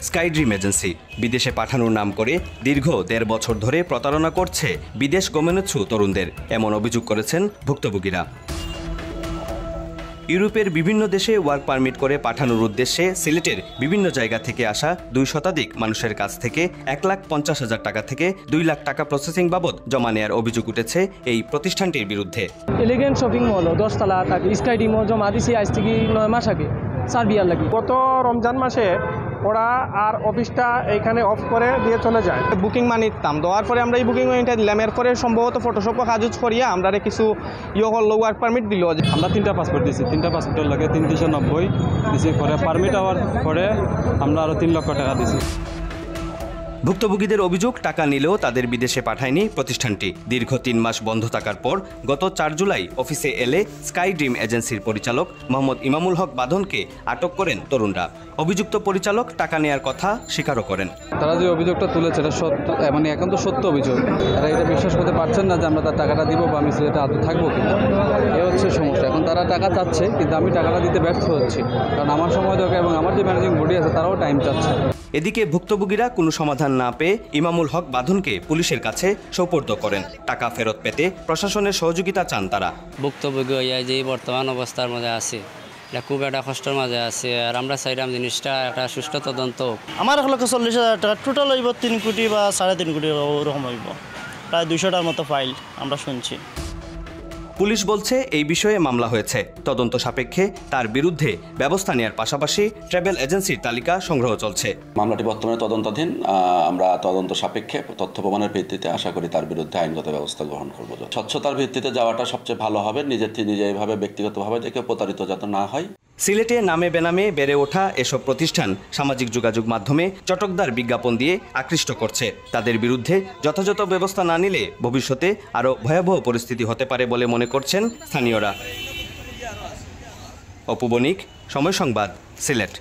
Sky dream agency. বিদেশে পাঠানোর নাম করে দীর্ঘ ১.৫ বছর ধরে প্রতারণা করছে বিদেশ গমনেচ্ছু তরুণদের, এমন অভিযোগ করেছেন ভুক্তভোগীরা। ইউরোপের বিভিন্ন দেশে ওয়ার্ক পারমিট করে পাঠানোর উদ্দেশ্যে সিলেটের বিভিন্ন জায়গা থেকে আসা ২ শতাধিক মানুষের কাছ থেকে ১,৫০,০০০ টাকা থেকে ২ লাখ টাকা প্রসেসিং বাবদ জমা নেয়ার অভিযোগ উঠেছে এই প্রতিষ্ঠানটির বিরুদ্ধে। এলিগেন্ট শপিং মল 10 তলা তাকে স্কাই ড্রিম জমা দিছি আজ থেকে 9 মাস আগে সার্বিয়ার লাগি। গত রমজান মাসে ওরা আর অফিসটা এইখানে অফ করে দিয়ে চলে যায়। বুকিং মানি দিতাম, দেওয়ার পরে আমরা এই বুকিং মানিটা দিলাম। এরপরে সম্ভবত ফটোশপ কাজ করিয়া আমরা কিছু করলো, ওয়ার্ক পারমিট দিল। আমরা 3টা পাসপোর্ট দিছি, 3টা পাসপোর্টের লাগে 390 দিছি, পরে পারমিট হওয়ার পরে আমরা আরও 3 লক্ষ টাকা দিছি। ভুক্তভোগীদের অভিযোগ, টাকা নিলেও তাদের বিদেশে পাঠায়নি প্রতিষ্ঠানটি। দীর্ঘ 3 মাস বন্ধ থাকার পর গত 4 জুলাই অফিসে এলে স্কাই ড্রিম এজেন্সির পরিচালক মোহাম্মদ ইমামুল হক বাঁধনকে আটক করেন তরুণরা। অভিযুক্ত পরিচালক টাকা নেয়ার কথা স্বীকারও করেন। তারা যে অভিযোগটা তুলেছে এটা সত্য, মানে এখন তো সত্য অভিযোগ। তারা এটা বিশ্বাস করতে পারছেন না যে আমরা তার টাকাটা দিব বা আমি সেটা আদৌ থাকবো কিনা, এ হচ্ছে সমস্যা। এখন তারা টাকা চাচ্ছে কিন্তু আমি টাকাটা দিতে ব্যর্থ হচ্ছি, কারণ আমার সময় দরকার এবং আমার যে ম্যানেজিং বডি আছে তারাও টাইম চাচ্ছে। এদিকে ভুক্তভোগীরা কোনো সমাধান না পেয়ে ইমামুল হক বাঁধনকে পুলিশের কাছে সোপর্দ করেন। টাকা ফেরত পেতে প্রশাসনের সহযোগিতা চান তারা। ভুক্তভোগী হইয়া যে বর্তমান অবস্থার মধ্যে আছে, এটা খুব একটা কষ্টের মাঝে আছে। আর আমরা চাইলাম জিনিসটা একটা সুষ্ঠু তদন্ত। আমার 1,40,000 টাকা টোটাল হইব 3 কোটি বা 3.5 কোটি ওরকম হইব। প্রায় 200টার মতো ফাইল আমরা শুনছি। পুলিশ বলছে এই বিষয়ে মামলা হয়েছে, তদন্ত সাপেক্ষে তার বিরুদ্ধে ব্যবস্থা নেওয়ার পাশাপাশি ট্রাভেল এজেন্সির তালিকা সংগ্রহ চলছে। মামলাটি বর্তমানে তদন্তাধীন। আমরা তদন্ত সাপেক্ষে তথ্য প্রমাণের ভিত্তিতে আশা করি তার বিরুদ্ধে আইনগত ব্যবস্থা গ্রহণ করব। স্বচ্ছতার ভিত্তিতে যাওয়াটা সবচেয়ে ভালো হবে, নিজের থেকে নিজে এইভাবে ব্যক্তিগতভাবে যে কেউ প্রতারিত যাতে না হয়। সিলেটে নামে বেনামে বেড়ে ওঠা এসব প্রতিষ্ঠান সামাজিক যোগাযোগ মাধ্যমে চটকদার বিজ্ঞাপন দিয়ে আকৃষ্ট করছে। তাদের বিরুদ্ধে যথাযথ ব্যবস্থা না নিলে ভবিষ্যতে আরও ভয়াবহ পরিস্থিতি হতে পারে বলে মনে করছেন স্থানীয়রা। অপু বণিক, সময় সংবাদ, সিলেট।